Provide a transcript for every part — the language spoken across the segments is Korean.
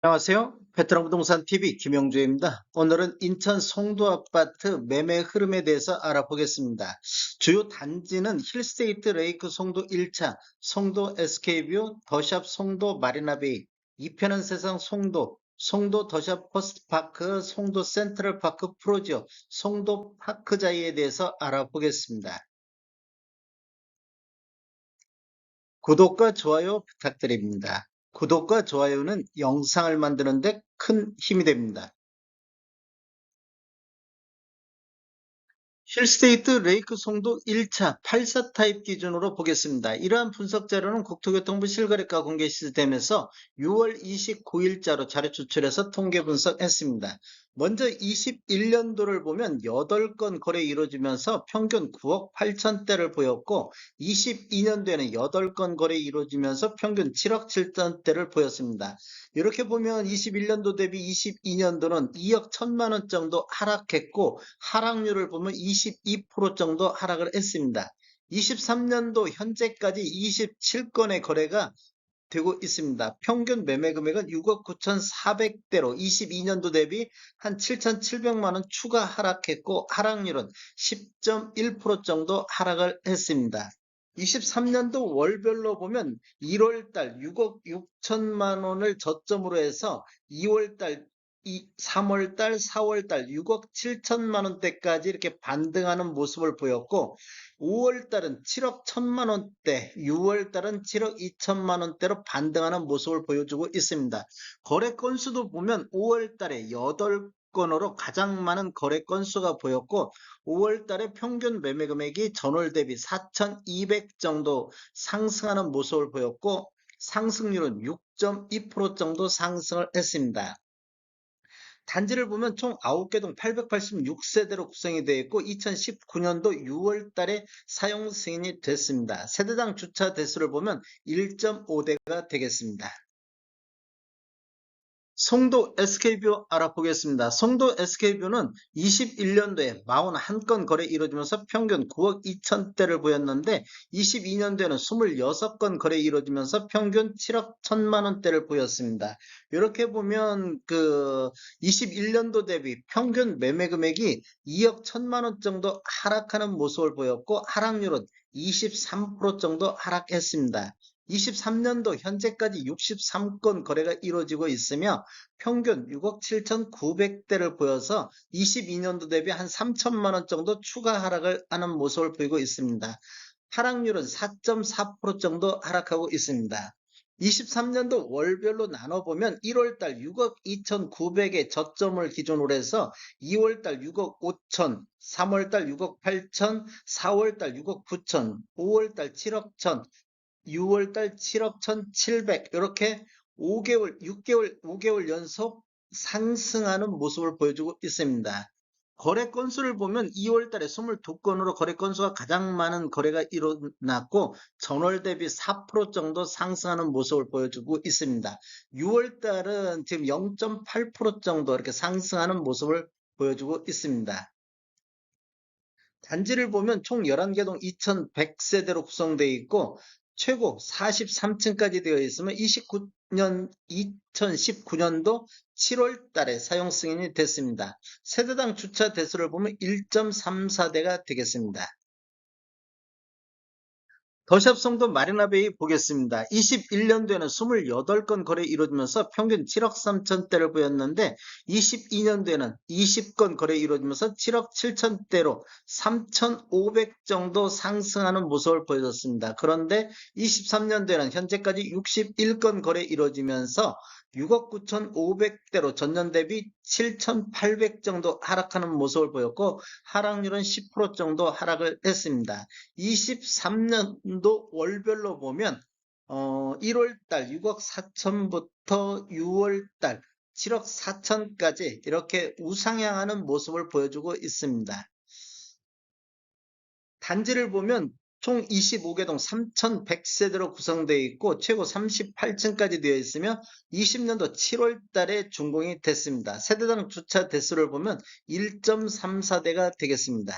안녕하세요. 베테랑 부동산 TV 김영주입니다. 오늘은 인천 송도 아파트 매매 흐름에 대해서 알아보겠습니다. 주요 단지는 힐스테이트 레이크 송도 1차, 송도 SK뷰, 더샵 송도 마리나베이, 이편한 세상 송도, 송도 더샵 퍼스트파크, 송도 센트럴파크 프로지오, 송도 파크자이에 대해서 알아보겠습니다. 구독과 좋아요 부탁드립니다. 구독과 좋아요는 영상을 만드는 데 큰 힘이 됩니다. 힐스테이트 레이크 송도 1차 84 타입 기준으로 보겠습니다. 이러한 분석 자료는 국토교통부 실거래가 공개 시스템에서 6월 29일자로 자료 추출해서 통계 분석했습니다. 먼저 21년도를 보면 8건 거래 이루어지면서 평균 9억 8천대를 보였고 22년도에는 8건 거래 이루어지면서 평균 7억 7천대를 보였습니다. 이렇게 보면 21년도 대비 22년도는 2억 1천만 원 정도 하락했고 하락률을 보면 22% 정도 하락을 했습니다. 23년도 현재까지 27건의 거래가 되고 있습니다. 평균 매매 금액은 6억 9,400대로 22년도 대비 한 7,700만 원 추가 하락했고 하락률은 10.1% 정도 하락을 했습니다. 23년도 월별로 보면 1월달 6억 6천만 원을 저점으로 해서 2월달 3월달, 4월달 6억 7천만 원대까지 이렇게 반등하는 모습을 보였고 5월달은 7억 1천만 원대, 6월달은 7억 2천만 원대로 반등하는 모습을 보여주고 있습니다. 거래 건수도 보면 5월달에 8건으로 가장 많은 거래 건수가 보였고 5월달에 평균 매매 금액이 전월 대비 4,200 정도 상승하는 모습을 보였고 상승률은 6.2% 정도 상승을 했습니다. 단지를 보면 총 9개 동 886세대로 구성이 되어 있고 2019년도 6월 달에 사용 승인이 됐습니다. 세대당 주차 대수를 보면 1.5대가 되겠습니다. 송도 SK뷰 알아보겠습니다. 송도 SK뷰는 21년도에 41건 거래 이루어지면서 평균 9억 2천대를 보였는데 22년도에는 26건 거래 이루어지면서 평균 7억 1천만 원대를 보였습니다. 이렇게 보면 21년도 대비 평균 매매 금액이 2억 1천만 원 정도 하락하는 모습을 보였고 하락률은 23% 정도 하락했습니다. 23년도 현재까지 63건 거래가 이루어지고 있으며 평균 6억 7,900대를 보여서 22년도 대비 한 3천만 원 정도 추가 하락을 하는 모습을 보이고 있습니다. 하락률은 4.4% 정도 하락하고 있습니다. 23년도 월별로 나눠보면 1월달 6억 2,900의 저점을 기준으로 해서 2월달 6억 5천, 3월달 6억 8천, 4월달 6억 9천, 5월달 7억 1천, 6월달 7억 1,700 이렇게 5개월 연속 상승하는 모습을 보여주고 있습니다. 거래 건수를 보면 2월달에 22건으로 거래 건수가 가장 많은 거래가 일어났고 전월 대비 4% 정도 상승하는 모습을 보여주고 있습니다. 6월달은 지금 0.8% 정도 이렇게 상승하는 모습을 보여주고 있습니다. 단지를 보면 총 11개 동 2,100세대로 구성되어 있고 최고 43층까지 되어 있으면 2019년도 7월 달에 사용 승인이 됐습니다. 세대당 주차 대수를 보면 1.34대가 되겠습니다. 더샵 송도 마리나베이 보겠습니다. 21년도에는 28건 거래 이루어지면서 평균 7억 3천대를 보였는데 22년도에는 20건 거래 이루어지면서 7억 7천대로 3,500 정도 상승하는 모습을 보여줬습니다. 그런데 23년도에는 현재까지 61건 거래 이루어지면서 6억 9,500대로 전년 대비 7,800 정도 하락하는 모습을 보였고 하락률은 10% 정도 하락을 했습니다. 23년도 월별로 보면 1월달 6억 4천부터 6월달 7억 4천까지 이렇게 우상향하는 모습을 보여주고 있습니다. 단지를 보면 총 25개 동 3,100세대로 구성되어 있고 최고 38층까지 되어 있으며 20년도 7월 달에 준공이 됐습니다. 세대당 주차 대수를 보면 1.34대가 되겠습니다.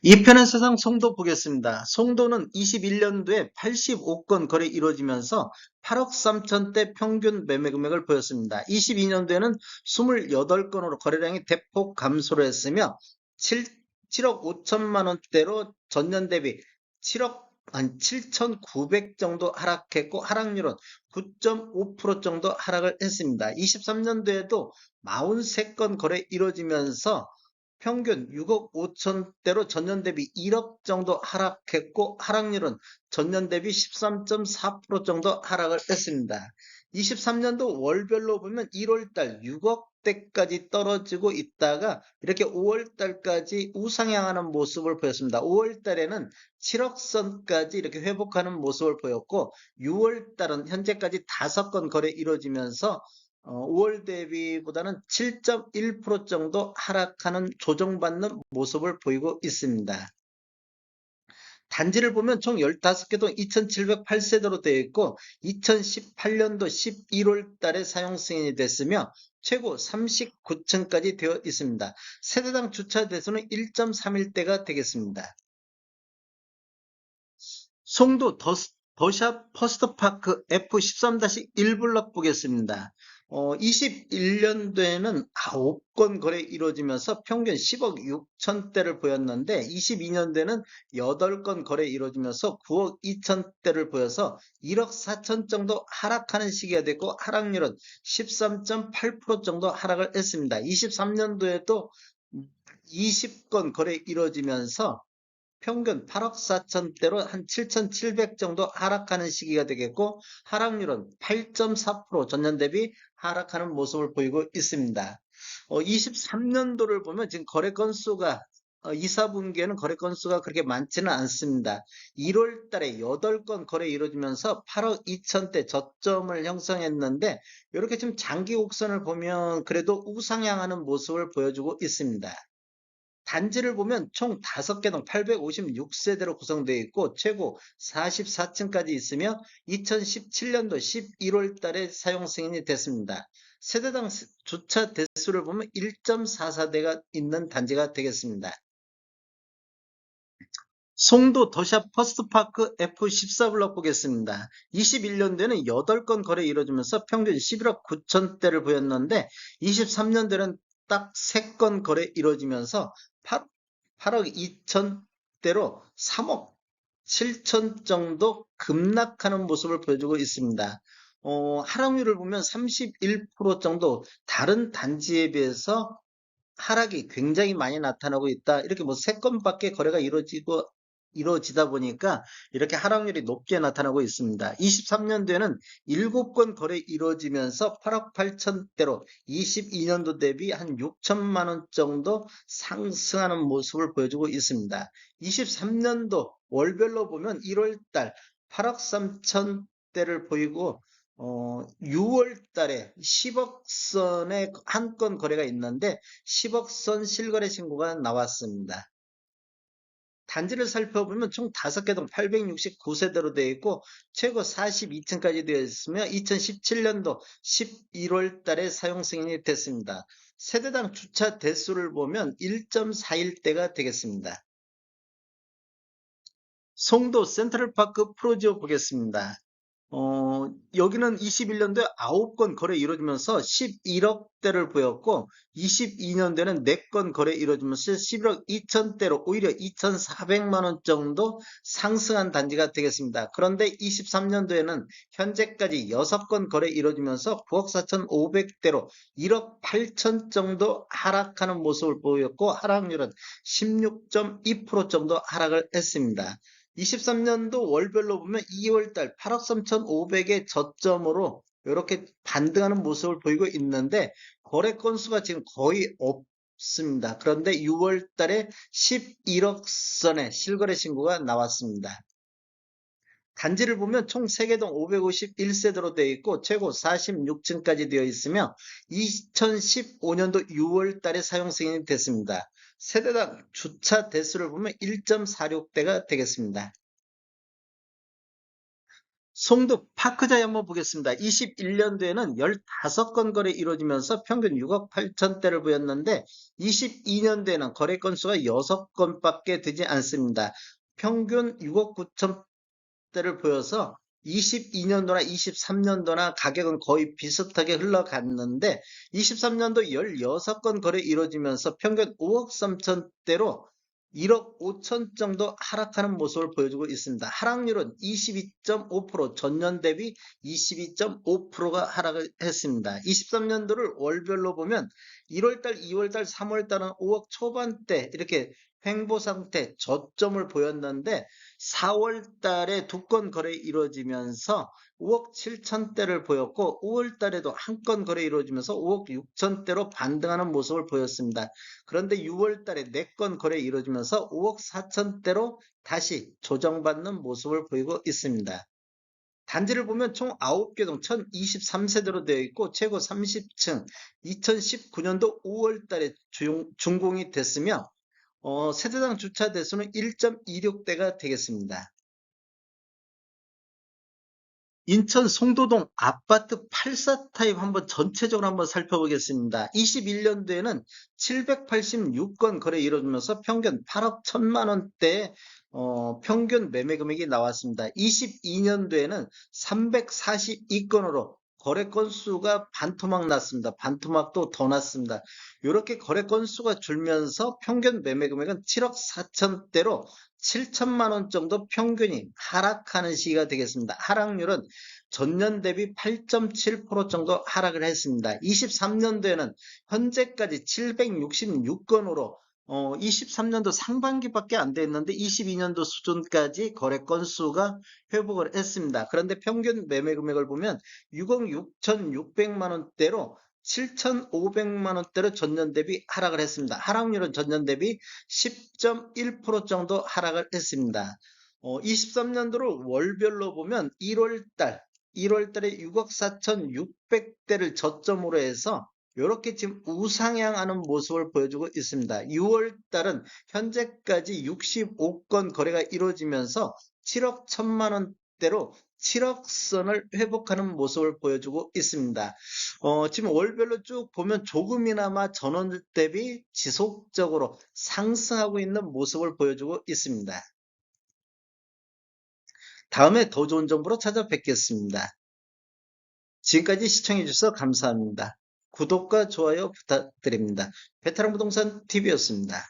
이편의 세상 송도 보겠습니다. 송도는 21년도에 85건 거래 이루어지면서 8억 3천대 평균 매매 금액을 보였습니다. 22년도에는 28건으로 거래량이 대폭 감소를 했으며 7억 5천만 원대로 전년 대비 7,900 정도 하락했고 하락률은 9.5% 정도 하락을 했습니다. 23년도에도 43건 거래 이루어지면서 평균 6억 5천대로 전년 대비 1억 정도 하락했고 하락률은 전년 대비 13.4% 정도 하락을 했습니다. 23년도 월별로 보면 1월달 6억대까지 떨어지고 있다가 이렇게 5월달까지 우상향하는 모습을 보였습니다. 5월달에는 7억 선까지 이렇게 회복하는 모습을 보였고 6월달은 현재까지 5건 거래 이루어지면서 5월 대비보다는 7.1% 정도 하락하는 조정받는 모습을 보이고 있습니다. 단지를 보면 총 15개동 2708세대로 되어 있고 2018년도 11월 달에 사용 승인이 됐으며 최고 39층까지 되어 있습니다. 세대당 주차 대수는 1.31대가 되겠습니다. 송도 더샵 퍼스트파크 F13-1 블럭 보겠습니다. 21년도에는 9건 거래 이루어지면서 평균 10억 6천대를 보였는데 22년도에는 8건 거래 이루어지면서 9억 2천대를 보여서 1억 4천 정도 하락하는 시기가 됐고 하락률은 13.8% 정도 하락을 했습니다. 23년도에도 20건 거래 이루어지면서 평균 8억 4천대로 한 7,700 정도 하락하는 시기가 되겠고 하락률은 8.4% 전년 대비 하락하는 모습을 보이고 있습니다. 23년도를 보면 지금 거래 건수가 2, 4분기에는 거래 건수가 그렇게 많지는 않습니다. 1월 달에 8건 거래 이루어지면서 8억 2천대 저점을 형성했는데 이렇게 지금 장기 곡선을 보면 그래도 우상향하는 모습을 보여주고 있습니다. 단지를 보면 총 5개동 856세대로 구성되어 있고 최고 44층까지 있으며 2017년도 11월 달에 사용 승인이 됐습니다. 세대당 주차 대수를 보면 1.44대가 있는 단지가 되겠습니다. 송도 더샵 퍼스트파크 F14블럭 보겠습니다. 21년도에는 8건 거래 이루어지면서 평균 11억 9천대를 보였는데 23년도에는 딱 3건 거래 이루어지면서 8억 2천대로 3억 7천 정도 급락하는 모습을 보여주고 있습니다. 하락률을 보면 31% 정도 다른 단지에 비해서 하락이 굉장히 많이 나타나고 있다. 이렇게 뭐 3건밖에 거래가 이루어지다 보니까 이렇게 하락률이 높게 나타나고 있습니다. 23년도에는 7건 거래 이루어지면서 8억 8천대로 22년도 대비 한 6천만 원 정도 상승하는 모습을 보여주고 있습니다. 23년도 월별로 보면 1월 달 8억 3천대를 보이고 6월 달에 10억 선의 한 건 거래가 있는데 10억 선 실거래 신고가 나왔습니다. 단지를 살펴보면 총 5개동 869세대로 되어 있고 최고 42층까지 되어 있으며 2017년도 11월 달에 사용 승인이 됐습니다. 세대당 주차 대수를 보면 1.41대가 되겠습니다. 송도 센트럴파크 프로지오 보겠습니다. 여기는 21년도에 9건 거래 이루어지면서 11억대를 보였고 22년도에는 4건 거래 이루어지면서 11억 2천대로 오히려 2,400만 원 정도 상승한 단지가 되겠습니다. 그런데 23년도에는 현재까지 6건 거래 이루어지면서 9억 4,500대로 1억 8천 정도 하락하는 모습을 보였고 하락률은 16.2% 정도 하락을 했습니다. 23년도 월별로 보면 2월달 8억 3,500의 저점으로 이렇게 반등하는 모습을 보이고 있는데 거래 건수가 지금 거의 없습니다. 그런데 6월달에 11억 선의 실거래 신고가 나왔습니다. 단지를 보면 총 3개동 551세대로 되어 있고 최고 46층까지 되어 있으며 2015년도 6월 달에 사용 승인이 됐습니다. 세대당 주차 대수를 보면 1.46대가 되겠습니다. 송도 파크자이 한번 보겠습니다. 21년도에는 15건 거래 이루어지면서 평균 6억 8천대를 보였는데 22년도에는 거래 건수가 6건밖에 되지 않습니다. 평균 6억 9천대를 보여서 22년도나 23년도나 가격은 거의 비슷하게 흘러갔는데 23년도 16건 거래 이루어지면서 평균 5억 3천대로 1억 5천 정도 하락하는 모습을 보여주고 있습니다. 하락률은 22.5%, 전년 대비 22.5%가 하락을 했습니다. 23년도를 월별로 보면 1월달, 2월달, 3월달은 5억 초반대 이렇게 횡보 상태, 저점을 보였는데 4월 달에 2건 거래 이루어지면서 5억 7천대를 보였고 5월 달에도 한 건 거래 이루어지면서 5억 6천대로 반등하는 모습을 보였습니다. 그런데 6월 달에 4건 거래 이루어지면서 5억 4천대로 다시 조정받는 모습을 보이고 있습니다. 단지를 보면 총 9개 동 1023세대로 되어 있고 최고 30층 2019년도 5월 달에 준공이 됐으며 세대당 주차 대수는 1.26대가 되겠습니다. 인천 송도동 아파트 84 타입 한번 전체적으로 한번 살펴보겠습니다. 21년도에는 786건 거래 이루어지면서 평균 8억 1천만 원대 평균 매매 금액이 나왔습니다. 22년도에는 342건으로 거래 건수가 반토막 났습니다. 반토막도 더 났습니다. 이렇게 거래 건수가 줄면서 평균 매매 금액은 7억 4천대로 7천만 원 정도 평균이 하락하는 시기가 되겠습니다. 하락률은 전년 대비 8.7% 정도 하락을 했습니다. 23년도에는 현재까지 766건으로 23년도 상반기밖에 안 됐는데 22년도 수준까지 거래 건수가 회복을 했습니다. 그런데 평균 매매 금액을 보면 6억 6,600만 원대로 7,500만 원대로 전년 대비 하락을 했습니다. 하락률은 전년 대비 10.1% 정도 하락을 했습니다. 23년도를 월별로 보면 1월달에 6억 4,600대를 저점으로 해서 이렇게 지금 우상향하는 모습을 보여주고 있습니다. 6월달은 현재까지 65건 거래가 이루어지면서 7억 1천만 원대로 7억 선을 회복하는 모습을 보여주고 있습니다. 지금 월별로 쭉 보면 조금이나마 전월 대비 지속적으로 상승하고 있는 모습을 보여주고 있습니다. 다음에 더 좋은 정보로 찾아뵙겠습니다. 지금까지 시청해주셔서 감사합니다. 구독과 좋아요 부탁드립니다. 베테랑 부동산 TV였습니다.